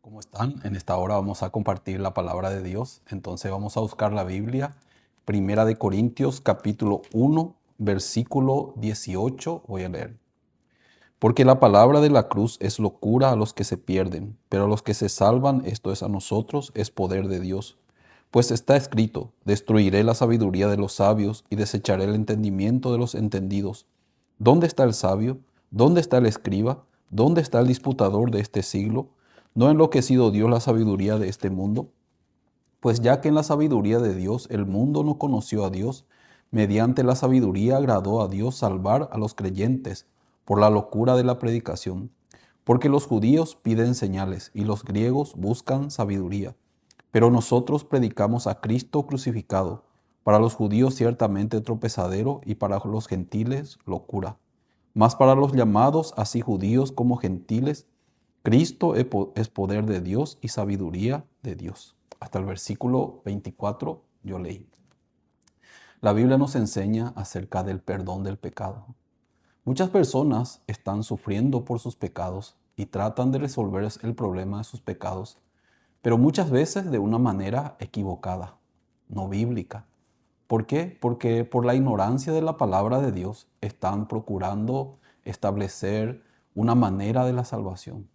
¿Cómo están? En esta hora vamos a compartir la palabra de Dios. Entonces vamos a buscar la Biblia. Primera de Corintios, capítulo 1, versículo 18. Voy a leer. Porque la palabra de la cruz es locura a los que se pierden, pero a los que se salvan, esto es a nosotros, es poder de Dios. Pues está escrito, destruiré la sabiduría de los sabios y desecharé el entendimiento de los entendidos. ¿Dónde está el sabio? ¿Dónde está el escriba? ¿Dónde está el disputador de este siglo? ¿No ha enloquecido Dios la sabiduría de este mundo? Pues ya que en la sabiduría de Dios el mundo no conoció a Dios, mediante la sabiduría agradó a Dios salvar a los creyentes por la locura de la predicación. Porque los judíos piden señales y los griegos buscan sabiduría. Pero nosotros predicamos a Cristo crucificado, para los judíos ciertamente tropezadero y para los gentiles locura. Mas para los llamados, así judíos como gentiles, Cristo es poder de Dios y sabiduría de Dios. Hasta el versículo 24 yo leí. La Biblia nos enseña acerca del perdón del pecado. Muchas personas están sufriendo por sus pecados y tratan de resolver el problema de sus pecados, pero muchas veces de una manera equivocada, no bíblica. ¿Por qué? Porque por la ignorancia de la palabra de Dios están procurando establecer una manera de la salvación.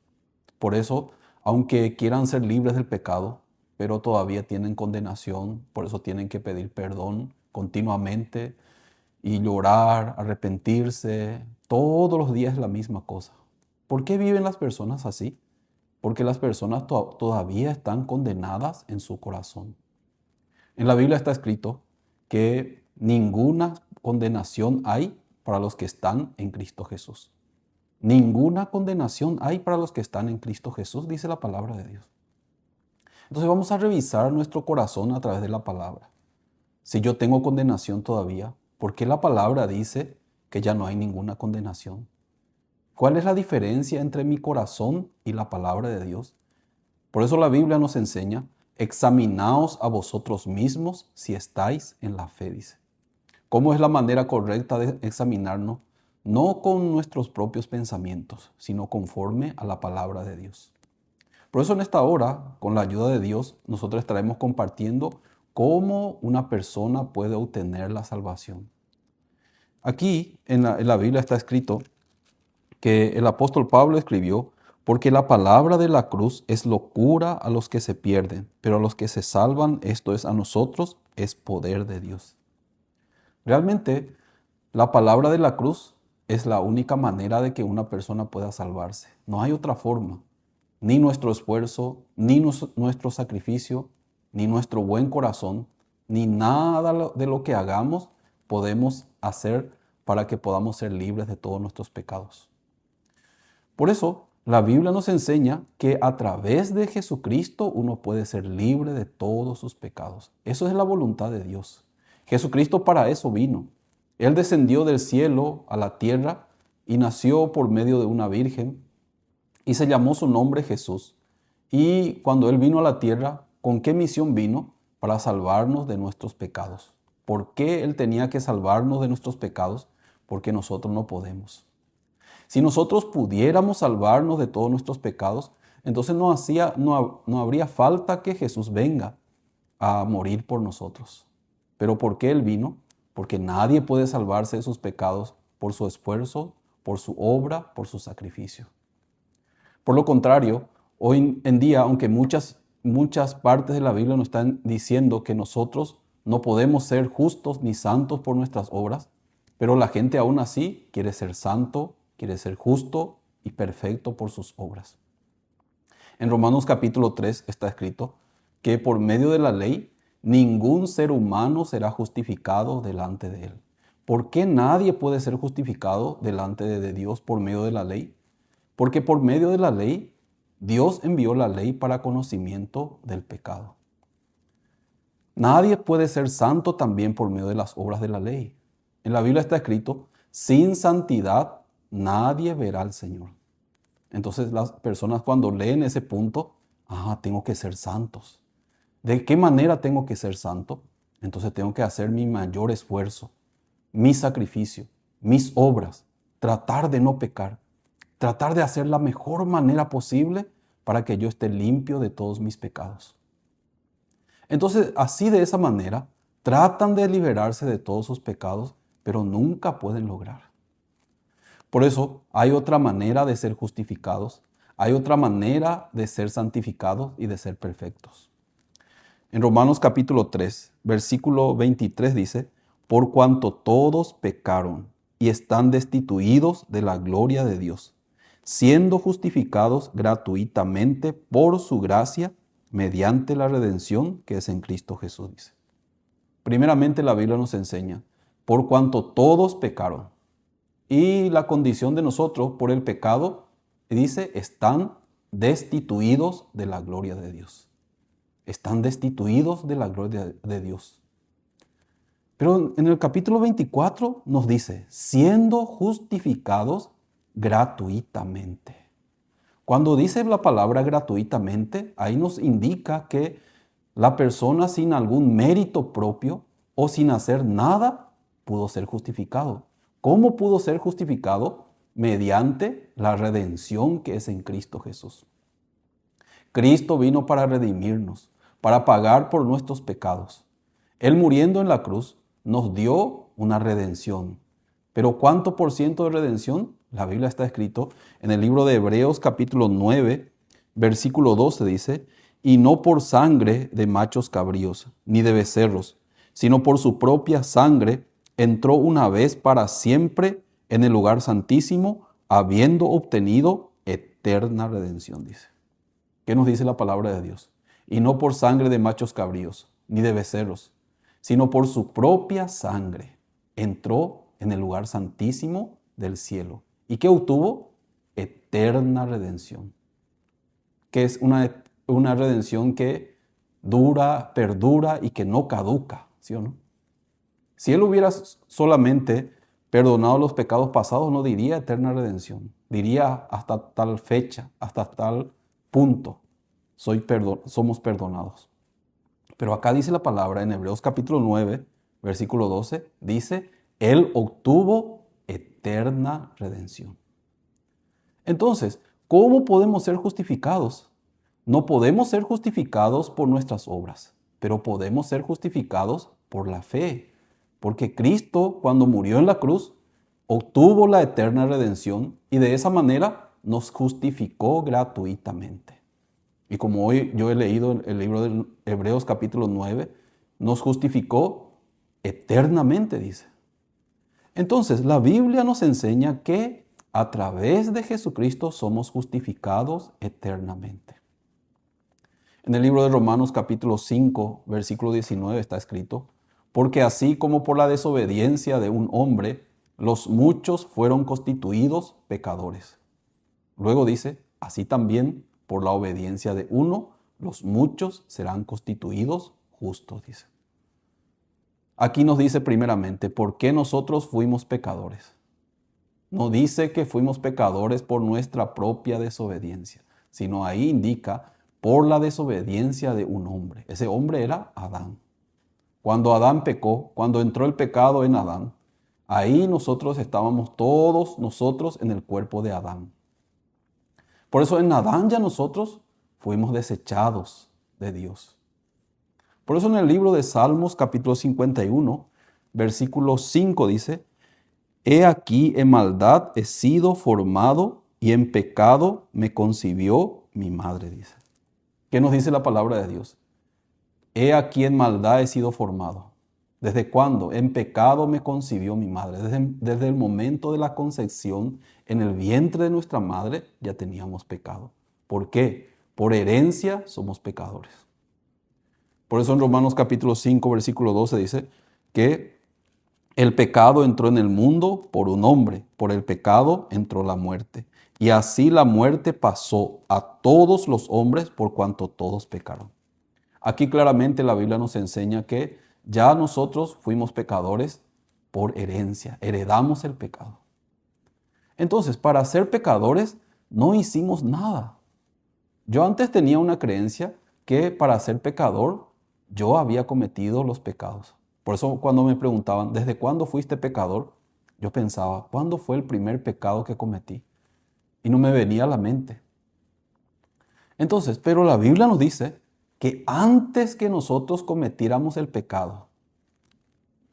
Por eso, aunque quieran ser libres del pecado, pero todavía tienen condenación, por eso tienen que pedir perdón continuamente y llorar, arrepentirse, todos los días es la misma cosa. ¿Por qué viven las personas así? Porque las personas todavía están condenadas en su corazón. En la Biblia está escrito que ninguna condenación hay para los que están en Cristo Jesús. Ninguna condenación hay para los que están en Cristo Jesús, dice la palabra de Dios. Entonces vamos a revisar nuestro corazón a través de la palabra. Si yo tengo condenación todavía, ¿por qué la palabra dice que ya no hay ninguna condenación? ¿Cuál es la diferencia entre mi corazón y la palabra de Dios? Por eso la Biblia nos enseña, examinaos a vosotros mismos si estáis en la fe, dice. ¿Cómo es la manera correcta de examinarnos? No con nuestros propios pensamientos, sino conforme a la palabra de Dios. Por eso en esta hora, con la ayuda de Dios, nosotros estaremos compartiendo cómo una persona puede obtener la salvación. Aquí en la Biblia está escrito que el apóstol Pablo escribió, porque la palabra de la cruz es locura a los que se pierden, pero a los que se salvan, esto es a nosotros, es poder de Dios. Realmente, la palabra de la cruz es la única manera de que una persona pueda salvarse. No hay otra forma. Ni nuestro esfuerzo, ni nuestro sacrificio, ni nuestro buen corazón, ni nada de lo que hagamos podemos hacer para que podamos ser libres de todos nuestros pecados. Por eso, la Biblia nos enseña que a través de Jesucristo uno puede ser libre de todos sus pecados. Eso es la voluntad de Dios. Jesucristo para eso vino. Él descendió del cielo a la tierra y nació por medio de una virgen y se llamó su nombre Jesús. Y cuando Él vino a la tierra, ¿con qué misión vino? Para salvarnos de nuestros pecados. ¿Por qué Él tenía que salvarnos de nuestros pecados? Porque nosotros no podemos. Si nosotros pudiéramos salvarnos de todos nuestros pecados, entonces no habría falta que Jesús venga a morir por nosotros. ¿Pero por qué Él vino? Porque nadie puede salvarse de sus pecados por su esfuerzo, por su obra, por su sacrificio. Por lo contrario, hoy en día, aunque muchas partes de la Biblia nos están diciendo que nosotros no podemos ser justos ni santos por nuestras obras, pero la gente aún así quiere ser santo, quiere ser justo y perfecto por sus obras. En Romanos capítulo 3 está escrito que por medio de la ley ningún ser humano será justificado delante de él. ¿Por qué nadie puede ser justificado delante de Dios por medio de la ley? Porque por medio de la ley, Dios envió la ley para conocimiento del pecado. Nadie puede ser santo también por medio de las obras de la ley. En la Biblia está escrito, sin santidad nadie verá al Señor. Entonces las personas cuando leen ese punto, tengo que ser santos. ¿De qué manera tengo que ser santo? Entonces tengo que hacer mi mayor esfuerzo, mi sacrificio, mis obras, tratar de no pecar, tratar de hacer la mejor manera posible para que yo esté limpio de todos mis pecados. Entonces, así de esa manera, tratan de liberarse de todos sus pecados, pero nunca pueden lograr. Por eso, hay otra manera de ser justificados, hay otra manera de ser santificados y de ser perfectos. En Romanos capítulo 3, versículo 23 dice, por cuanto todos pecaron y están destituidos de la gloria de Dios, siendo justificados gratuitamente por su gracia mediante la redención que es en Cristo Jesús, dice. Primeramente la Biblia nos enseña, por cuanto todos pecaron. Y la condición de nosotros por el pecado, dice, están destituidos de la gloria de Dios. Están destituidos de la gloria de Dios. Pero en el capítulo 24 nos dice, siendo justificados gratuitamente. Cuando dice la palabra gratuitamente, ahí nos indica que la persona sin algún mérito propio o sin hacer nada pudo ser justificado. ¿Cómo pudo ser justificado? Mediante la redención que es en Cristo Jesús. Cristo vino para redimirnos, para pagar por nuestros pecados. Él muriendo en la cruz nos dio una redención. Pero ¿cuánto por ciento de redención? La Biblia está escrito en el libro de Hebreos capítulo 9, versículo 12 dice, y no por sangre de machos cabríos, ni de becerros, sino por su propia sangre entró una vez para siempre en el lugar santísimo, habiendo obtenido eterna redención, dice. ¿Qué nos dice la palabra de Dios? Y no por sangre de machos cabríos, ni de becerros, sino por su propia sangre entró en el lugar santísimo del cielo. ¿Y qué obtuvo? Eterna redención. Que es una redención que dura, perdura y que no caduca, ¿sí o no? Si Él hubiera solamente perdonado los pecados pasados, no diría eterna redención. Diría hasta tal fecha, hasta tal punto, somos perdonados. Pero acá dice la palabra en Hebreos capítulo 9, versículo 12, dice, Él obtuvo eterna redención. Entonces, ¿cómo podemos ser justificados? No podemos ser justificados por nuestras obras, pero podemos ser justificados por la fe. Porque Cristo, cuando murió en la cruz, obtuvo la eterna redención y de esa manera nos justificó gratuitamente. Y como hoy yo he leído el libro de Hebreos capítulo 9, nos justificó eternamente, dice. Entonces, la Biblia nos enseña que a través de Jesucristo somos justificados eternamente. En el libro de Romanos capítulo 5, versículo 19 está escrito, porque así como por la desobediencia de un hombre, los muchos fueron constituidos pecadores. Luego dice, así también por la obediencia de uno, los muchos serán constituidos justos, dice. Aquí nos dice primeramente, ¿por qué nosotros fuimos pecadores? No dice que fuimos pecadores por nuestra propia desobediencia, sino ahí indica por la desobediencia de un hombre. Ese hombre era Adán. Cuando Adán pecó, cuando entró el pecado en Adán, ahí nosotros estábamos todos nosotros en el cuerpo de Adán. Por eso en Adán ya nosotros fuimos desechados de Dios. Por eso en el libro de Salmos capítulo 51, versículo 5 dice, He aquí en maldad he sido formado y en pecado me concibió mi madre, dice. ¿Qué nos dice la palabra de Dios? He aquí en maldad he sido formado. ¿Desde cuándo? En pecado me concibió mi madre. Desde el momento de la concepción, en el vientre de nuestra madre, ya teníamos pecado. ¿Por qué? Por herencia somos pecadores. Por eso en Romanos capítulo 5, versículo 12 dice que el pecado entró en el mundo por un hombre, por el pecado entró la muerte. Y así la muerte pasó a todos los hombres por cuanto todos pecaron. Aquí claramente la Biblia nos enseña que ya nosotros fuimos pecadores por herencia, heredamos el pecado. Entonces, para ser pecadores no hicimos nada. Yo antes tenía una creencia que para ser pecador yo había cometido los pecados. Por eso cuando me preguntaban, ¿desde cuándo fuiste pecador? Yo pensaba, ¿cuándo fue el primer pecado que cometí? Y no me venía a la mente. Entonces, pero la Biblia nos dice que antes que nosotros cometiéramos el pecado,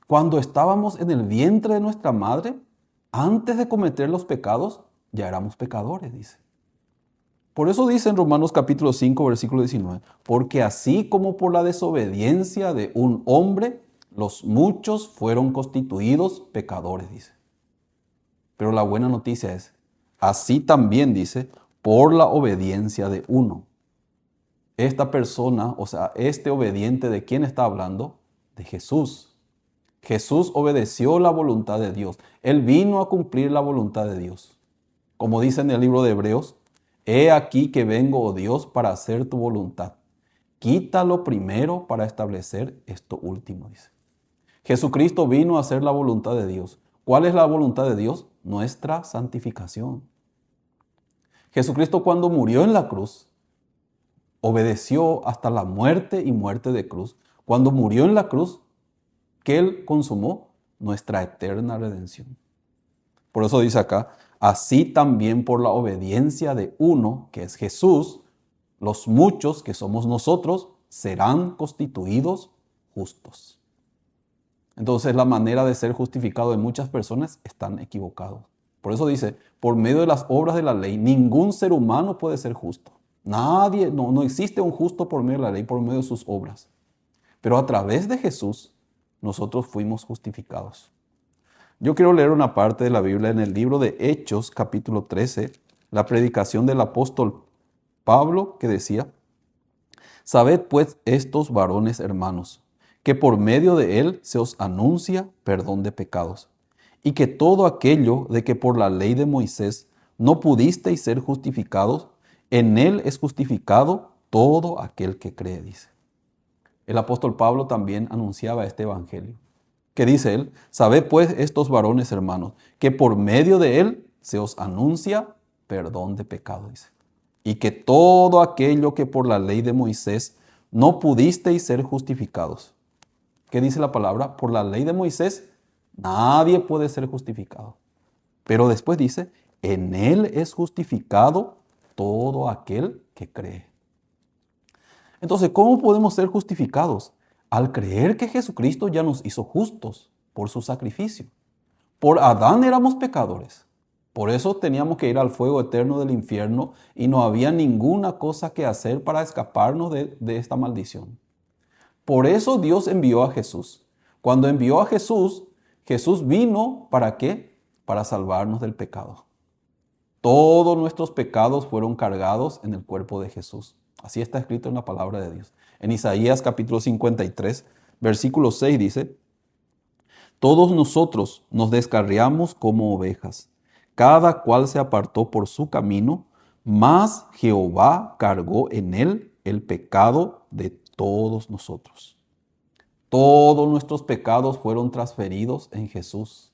cuando estábamos en el vientre de nuestra madre, antes de cometer los pecados, ya éramos pecadores, dice. Por eso dice en Romanos capítulo 5, versículo 19, porque así como por la desobediencia de un hombre, los muchos fueron constituidos pecadores, dice. Pero la buena noticia es, así también dice, por la obediencia de uno. Esta persona, o sea, este obediente, ¿de quién está hablando? De Jesús. Jesús obedeció la voluntad de Dios. Él vino a cumplir la voluntad de Dios. Como dice en el libro de Hebreos, he aquí que vengo, oh Dios, para hacer tu voluntad. Quita lo primero para establecer esto último, dice. Jesucristo vino a hacer la voluntad de Dios. ¿Cuál es la voluntad de Dios? Nuestra santificación. Jesucristo cuando murió en la cruz, obedeció hasta la muerte y muerte de cruz. Cuando murió en la cruz, que Él consumó nuestra eterna redención. Por eso dice acá, así también por la obediencia de uno, que es Jesús, los muchos, que somos nosotros, serán constituidos justos. Entonces la manera de ser justificado de muchas personas están equivocados. Por eso dice, por medio de las obras de la ley, ningún ser humano puede ser justo. Nadie, no existe un justo por medio de la ley, por medio de sus obras. Pero a través de Jesús, nosotros fuimos justificados. Yo quiero leer una parte de la Biblia en el libro de Hechos, capítulo 13, la predicación del apóstol Pablo, que decía, sabed pues estos varones hermanos, que por medio de él se os anuncia perdón de pecados, y que todo aquello de que por la ley de Moisés no pudisteis ser justificados, en él es justificado todo aquel que cree, dice. El apóstol Pablo también anunciaba este evangelio. ¿Qué dice él? Sabed pues estos varones hermanos, que por medio de él se os anuncia perdón de pecado, dice. Y que todo aquello que por la ley de Moisés no pudisteis ser justificados. ¿Qué dice la palabra? Por la ley de Moisés nadie puede ser justificado. Pero después dice, en él es justificado todo aquel que cree. Entonces, ¿cómo podemos ser justificados? Al creer que Jesucristo ya nos hizo justos por su sacrificio. Por Adán éramos pecadores. Por eso teníamos que ir al fuego eterno del infierno y no había ninguna cosa que hacer para escaparnos de esta maldición. Por eso Dios envió a Jesús. Cuando envió a Jesús, Jesús vino ¿para qué? Para salvarnos del pecado. Todos nuestros pecados fueron cargados en el cuerpo de Jesús. Así está escrito en la palabra de Dios. En Isaías capítulo 53, versículo 6 dice, todos nosotros nos descarriamos como ovejas, cada cual se apartó por su camino, mas Jehová cargó en él el pecado de todos nosotros. Todos nuestros pecados fueron transferidos en Jesús.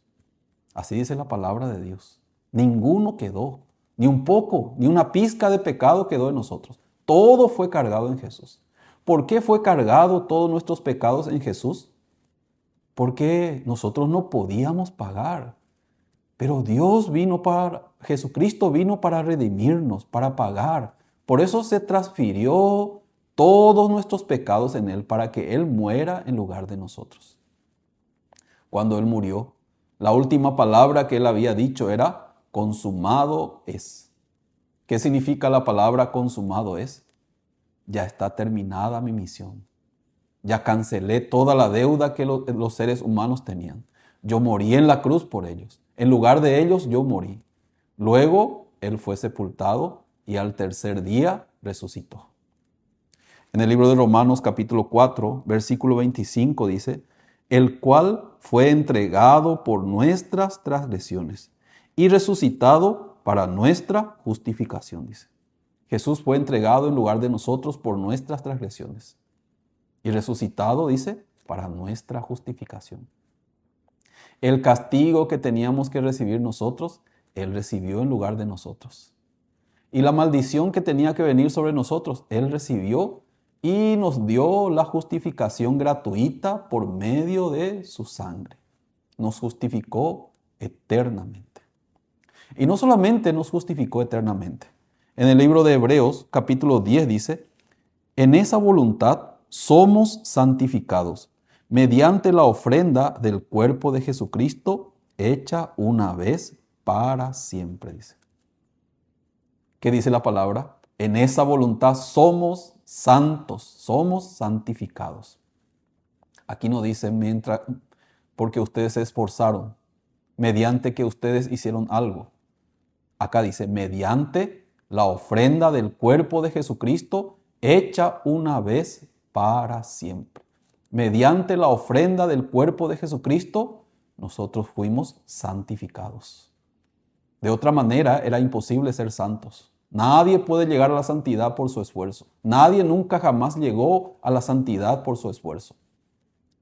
Así dice la palabra de Dios. Ninguno quedó, ni un poco, ni una pizca de pecado quedó en nosotros. Todo fue cargado en Jesús. ¿Por qué fue cargado todos nuestros pecados en Jesús? Porque nosotros no podíamos pagar. Pero Jesucristo vino para redimirnos, para pagar. Por eso se transfirió todos nuestros pecados en Él, para que Él muera en lugar de nosotros. Cuando Él murió, la última palabra que Él había dicho era, consumado es. ¿Qué significa la palabra consumado es? Ya está terminada mi misión. Ya cancelé toda la deuda que los seres humanos tenían. Yo morí en la cruz por ellos. En lugar de ellos, yo morí. Luego, Él fue sepultado y al tercer día resucitó. En el libro de Romanos capítulo 4, versículo 25 dice, el cual fue entregado por nuestras transgresiones y resucitado para nuestra justificación, dice. Jesús fue entregado en lugar de nosotros por nuestras transgresiones y resucitado, dice, para nuestra justificación. El castigo que teníamos que recibir nosotros, Él recibió en lugar de nosotros. Y la maldición que tenía que venir sobre nosotros, Él recibió y nos dio la justificación gratuita por medio de su sangre. Nos justificó eternamente. Y no solamente nos justificó eternamente, En el libro de Hebreos, capítulo 10, dice, en esa voluntad somos santificados, mediante la ofrenda del cuerpo de Jesucristo, hecha una vez para siempre, dice. ¿Qué dice la palabra? En esa voluntad somos santos, somos santificados. Aquí no dice mientras, porque ustedes se esforzaron, mediante que ustedes hicieron algo. Acá dice, mediante la ofrenda del cuerpo de Jesucristo, hecha una vez para siempre. Mediante la ofrenda del cuerpo de Jesucristo, nosotros fuimos santificados. De otra manera, era imposible ser santos. Nadie puede llegar a la santidad por su esfuerzo. Nadie nunca jamás llegó a la santidad por su esfuerzo.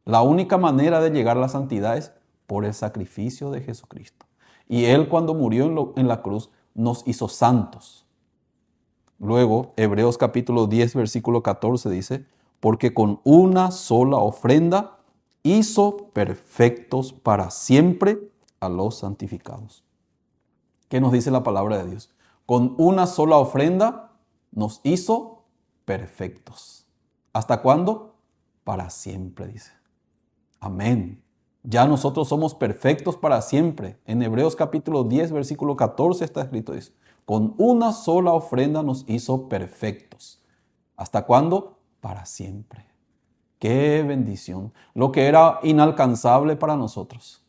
La única manera de llegar a la santidad es por el sacrificio de Jesucristo. Y Él, cuando murió en la cruz, nos hizo santos. Luego, Hebreos capítulo 10, versículo 14 dice, porque con una sola ofrenda hizo perfectos para siempre a los santificados. ¿Qué nos dice la palabra de Dios? Con una sola ofrenda nos hizo perfectos. ¿Hasta cuándo? Para siempre, dice. Amén. Ya nosotros somos perfectos para siempre. En Hebreos capítulo 10, versículo 14 está escrito eso. Con una sola ofrenda nos hizo perfectos. ¿Hasta cuándo? Para siempre. ¡Qué bendición! Lo que era inalcanzable para nosotros.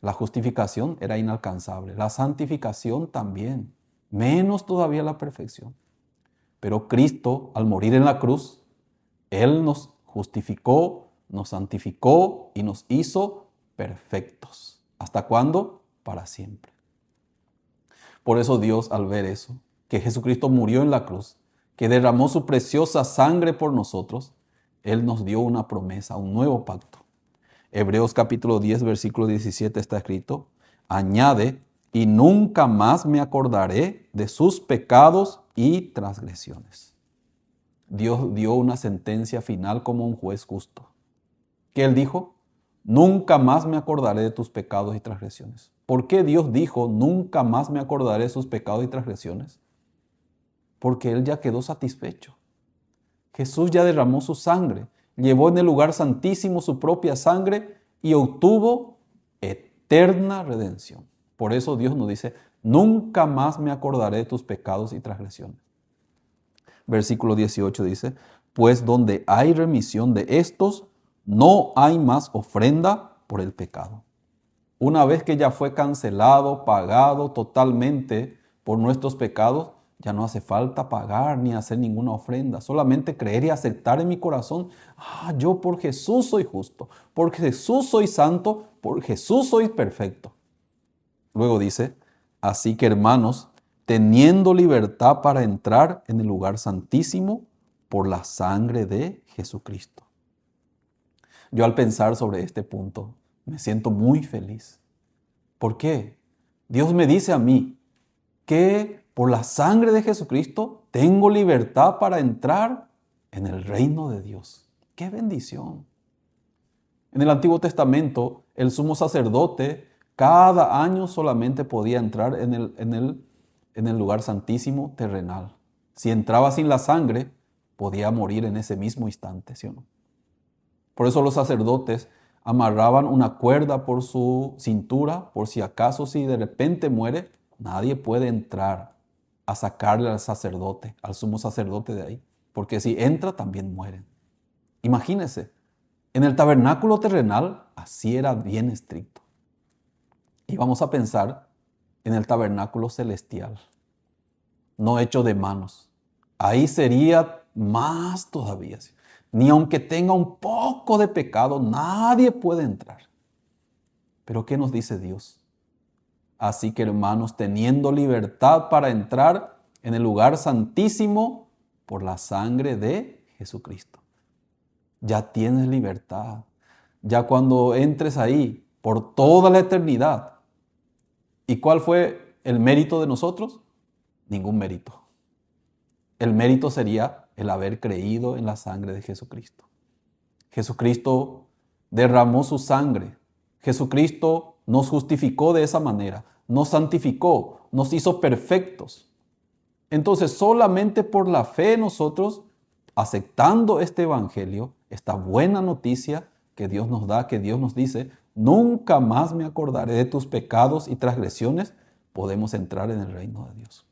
La justificación era inalcanzable. La santificación también. Menos todavía la perfección. Pero Cristo, al morir en la cruz, Él nos justificó, nos santificó y nos hizo perfectos. ¿Hasta cuándo? Para siempre. Por eso Dios, al ver eso, que Jesucristo murió en la cruz, que derramó su preciosa sangre por nosotros, Él nos dio una promesa, un nuevo pacto. Hebreos capítulo 10, versículo 17 está escrito, añade, y nunca más me acordaré de sus pecados y transgresiones. Dios dio una sentencia final como un juez justo. ¿Qué Él dijo? Nunca más me acordaré de tus pecados y transgresiones. ¿Por qué Dios dijo, nunca más me acordaré de sus pecados y transgresiones? Porque Él ya quedó satisfecho. Jesús ya derramó su sangre, llevó en el lugar santísimo su propia sangre y obtuvo eterna redención. Por eso Dios nos dice, nunca más me acordaré de tus pecados y transgresiones. Versículo 18 dice, pues donde hay remisión de estos, no hay más ofrenda por el pecado. Una vez que ya fue cancelado, pagado totalmente por nuestros pecados, ya no hace falta pagar ni hacer ninguna ofrenda. Solamente creer y aceptar en mi corazón, yo por Jesús soy justo, por Jesús soy santo, por Jesús soy perfecto. Luego dice, así que hermanos, teniendo libertad para entrar en el lugar santísimo por la sangre de Jesucristo. Yo al pensar sobre este punto me siento muy feliz. ¿Por qué? Dios me dice a mí que por la sangre de Jesucristo tengo libertad para entrar en el reino de Dios. ¡Qué bendición! En el Antiguo Testamento, el sumo sacerdote cada año solamente podía entrar en el lugar santísimo terrenal. Si entraba sin la sangre, podía morir en ese mismo instante, ¿sí o no? Por eso los sacerdotes amarraban una cuerda por su cintura, por si acaso, si de repente muere, nadie puede entrar a sacarle al sacerdote, al sumo sacerdote de ahí, porque si entra también mueren. Imagínense, en el tabernáculo terrenal así era bien estricto. Y vamos a pensar en el tabernáculo celestial, no hecho de manos. Ahí sería más todavía. Ni aunque tenga un poco de pecado, nadie puede entrar. Pero ¿qué nos dice Dios? Así que hermanos, teniendo libertad para entrar en el lugar santísimo por la sangre de Jesucristo. Ya tienes libertad. Ya cuando entres ahí por toda la eternidad. ¿Y cuál fue el mérito de nosotros? Ningún mérito. El mérito sería el haber creído en la sangre de Jesucristo. Jesucristo derramó su sangre. Jesucristo nos justificó de esa manera, nos santificó, nos hizo perfectos. Entonces, solamente por la fe nosotros, aceptando este evangelio, esta buena noticia que Dios nos da, que Dios nos dice, nunca más me acordaré de tus pecados y transgresiones, podemos entrar en el reino de Dios.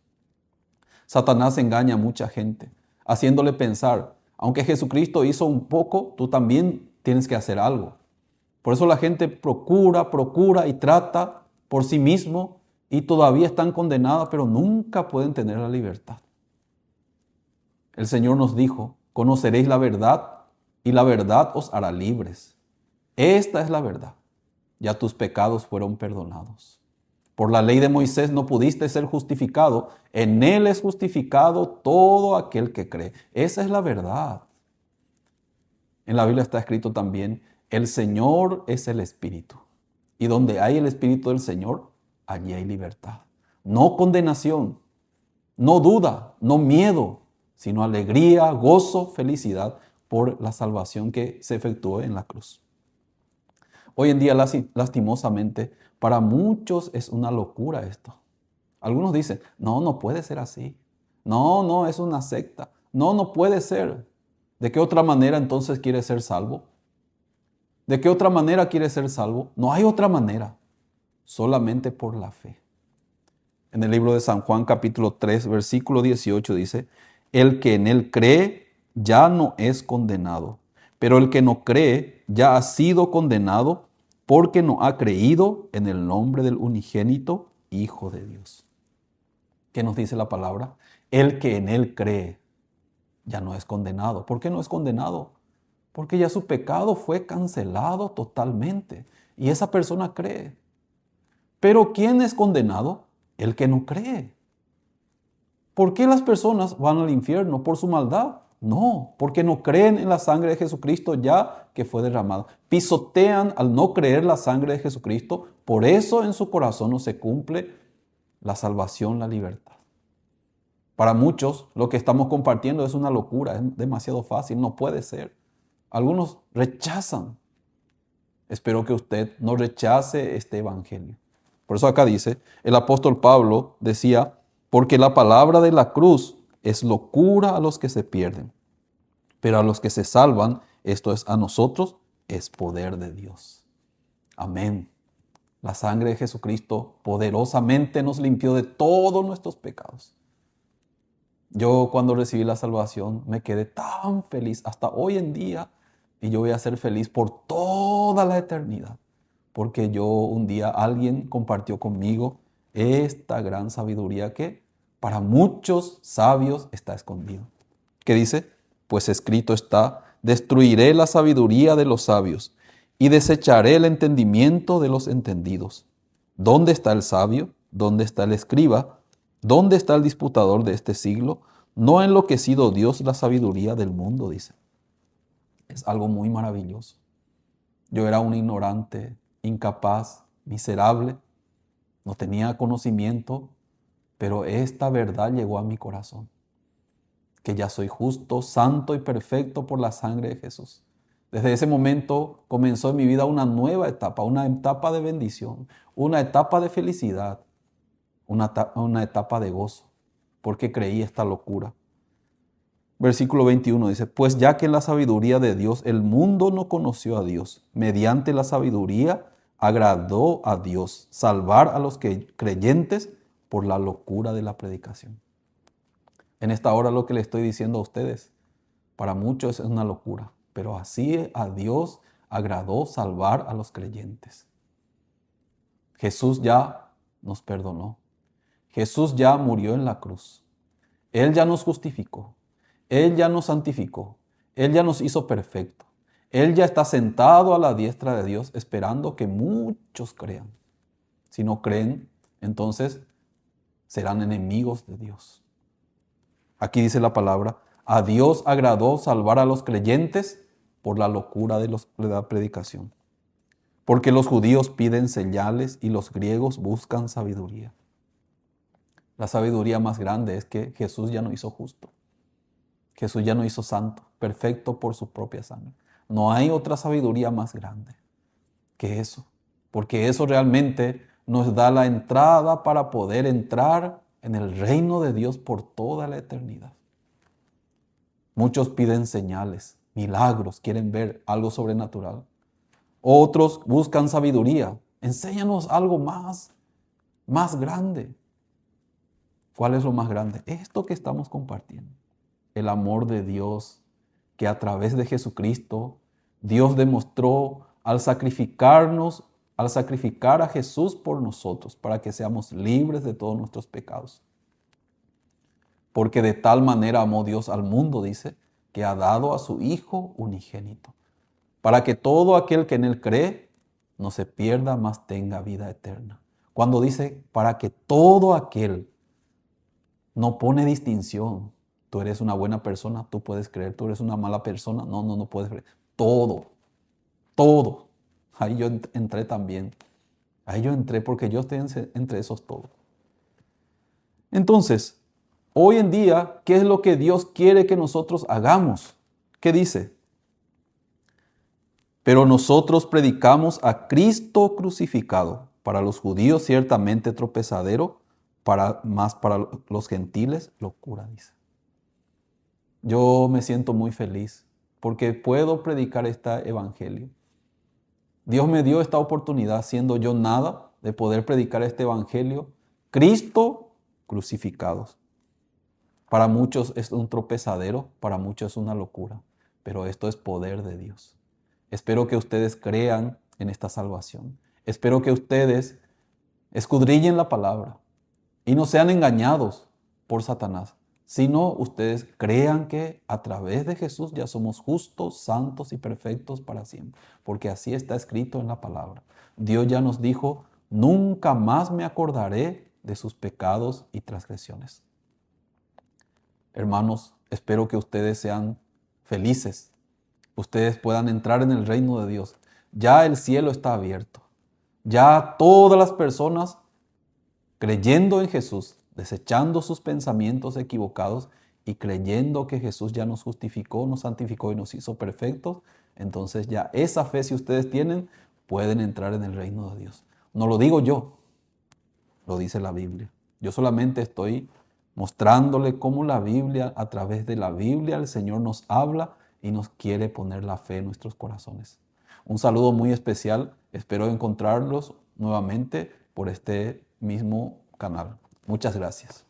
Satanás engaña a mucha gente, haciéndole pensar, aunque Jesucristo hizo un poco, tú también tienes que hacer algo. Por eso la gente procura y trata por sí mismo y todavía están condenadas, pero nunca pueden tener la libertad. El Señor nos dijo, conoceréis la verdad y la verdad os hará libres. Esta es la verdad. Ya tus pecados fueron perdonados. Por la ley de Moisés no pudiste ser justificado. En él es justificado todo aquel que cree. Esa es la verdad. En la Biblia está escrito también, el Señor es el Espíritu. Y donde hay el Espíritu del Señor, allí hay libertad. No condenación, no duda, no miedo, sino alegría, gozo, felicidad por la salvación que se efectuó en la cruz. Hoy en día, lastimosamente, para muchos es una locura esto. Algunos dicen, no puede ser así. No, es una secta. No puede ser. ¿De qué otra manera entonces quiere ser salvo? ¿De qué otra manera quiere ser salvo? No hay otra manera, solamente por la fe. En el libro de San Juan capítulo 3, versículo 18 dice, el que en él cree ya no es condenado, pero el que no cree ya ha sido condenado porque no ha creído en el nombre del unigénito Hijo de Dios. ¿Qué nos dice la palabra? El que en él cree ya no es condenado. ¿Por qué no es condenado? Porque ya su pecado fue cancelado totalmente y esa persona cree. Pero ¿quién es condenado? El que no cree. ¿Por qué las personas van al infierno? ¿Por su maldad? No, porque no creen en la sangre de Jesucristo ya que fue derramada. Pisotean al no creer la sangre de Jesucristo. Por eso en su corazón no se cumple la salvación, la libertad. Para muchos lo que estamos compartiendo es una locura, es demasiado fácil, no puede ser. Algunos rechazan. Espero que usted no rechace este evangelio. Por eso acá dice, el apóstol Pablo decía, porque la palabra de la cruz es locura a los que se pierden, pero a los que se salvan, esto es a nosotros, es poder de Dios. Amén. La sangre de Jesucristo poderosamente nos limpió de todos nuestros pecados. Yo cuando recibí la salvación me quedé tan feliz hasta hoy en día y yo voy a ser feliz por toda la eternidad. Porque yo un día alguien compartió conmigo esta gran sabiduría que para muchos sabios está escondido. ¿Qué dice? Pues escrito está, destruiré la sabiduría de los sabios y desecharé el entendimiento de los entendidos. ¿Dónde está el sabio? ¿Dónde está el escriba? ¿Dónde está el disputador de este siglo? ¿No ha enloquecido Dios la sabiduría del mundo? Dice. Es algo muy maravilloso. Yo era un ignorante, incapaz, miserable, no tenía conocimiento, pero esta verdad llegó a mi corazón, que ya soy justo, santo y perfecto por la sangre de Jesús. Desde ese momento comenzó en mi vida una nueva etapa, una etapa de bendición, una etapa de felicidad, una etapa de gozo, porque creí esta locura. Versículo 21 dice, pues ya que en la sabiduría de Dios el mundo no conoció a Dios, mediante la sabiduría agradó a Dios salvar a los creyentes por la locura de la predicación. En esta hora lo que le estoy diciendo a ustedes, para muchos es una locura, pero así a Dios agradó salvar a los creyentes. Jesús ya nos perdonó. Jesús ya murió en la cruz. Él ya nos justificó. Él ya nos santificó. Él ya nos hizo perfecto. Él ya está sentado a la diestra de Dios esperando que muchos crean. Si no creen, entonces serán enemigos de Dios. Aquí dice la palabra, a Dios agradó salvar a los creyentes por la locura de la predicación. Porque los judíos piden señales y los griegos buscan sabiduría. La sabiduría más grande es que Jesús ya nos hizo justo. Jesús ya nos hizo santo, perfecto por su propia sangre. No hay otra sabiduría más grande que eso, porque eso realmente nos da la entrada para poder entrar en el reino de Dios por toda la eternidad. Muchos piden señales, milagros, quieren ver algo sobrenatural. Otros buscan sabiduría. Enséñanos algo más grande. ¿Cuál es lo más grande? Esto que estamos compartiendo. El amor de Dios, que a través de Jesucristo, Dios demostró al sacrificar a Jesús por nosotros, para que seamos libres de todos nuestros pecados. Porque de tal manera amó Dios al mundo, dice, que ha dado a su Hijo unigénito, para que todo aquel que en Él cree no se pierda, mas tenga vida eterna. Cuando dice, para que todo aquel, no pone distinción. Tú eres una buena persona, tú puedes creer. Tú eres una mala persona, no puedes creer. Todo. Ahí yo entré también. Ahí yo entré porque yo estoy entre esos todos. Entonces, hoy en día, ¿qué es lo que Dios quiere que nosotros hagamos? ¿Qué dice? Pero nosotros predicamos a Cristo crucificado, para los judíos ciertamente tropezadero, más para los gentiles locura, dice. Yo me siento muy feliz porque puedo predicar este evangelio. Dios me dio esta oportunidad, siendo yo nada, de poder predicar este evangelio. Cristo crucificados. Para muchos es un tropezadero, para muchos es una locura, pero esto es poder de Dios. Espero que ustedes crean en esta salvación. Espero que ustedes escudriñen la palabra y no sean engañados por Satanás, sino ustedes crean que a través de Jesús ya somos justos, santos y perfectos para siempre, porque así está escrito en la palabra. Dios ya nos dijo, nunca más me acordaré de sus pecados y transgresiones. Hermanos, espero que ustedes sean felices, ustedes puedan entrar en el reino de Dios. Ya el cielo está abierto. Ya todas las personas creyendo en Jesús, desechando sus pensamientos equivocados y creyendo que Jesús ya nos justificó, nos santificó y nos hizo perfectos, entonces ya esa fe, si ustedes tienen, pueden entrar en el reino de Dios. No lo digo yo, lo dice la Biblia. Yo solamente estoy mostrándole cómo la Biblia, a través de la Biblia, el Señor nos habla y nos quiere poner la fe en nuestros corazones. Un saludo muy especial. Espero encontrarlos nuevamente por este mismo canal. Muchas gracias.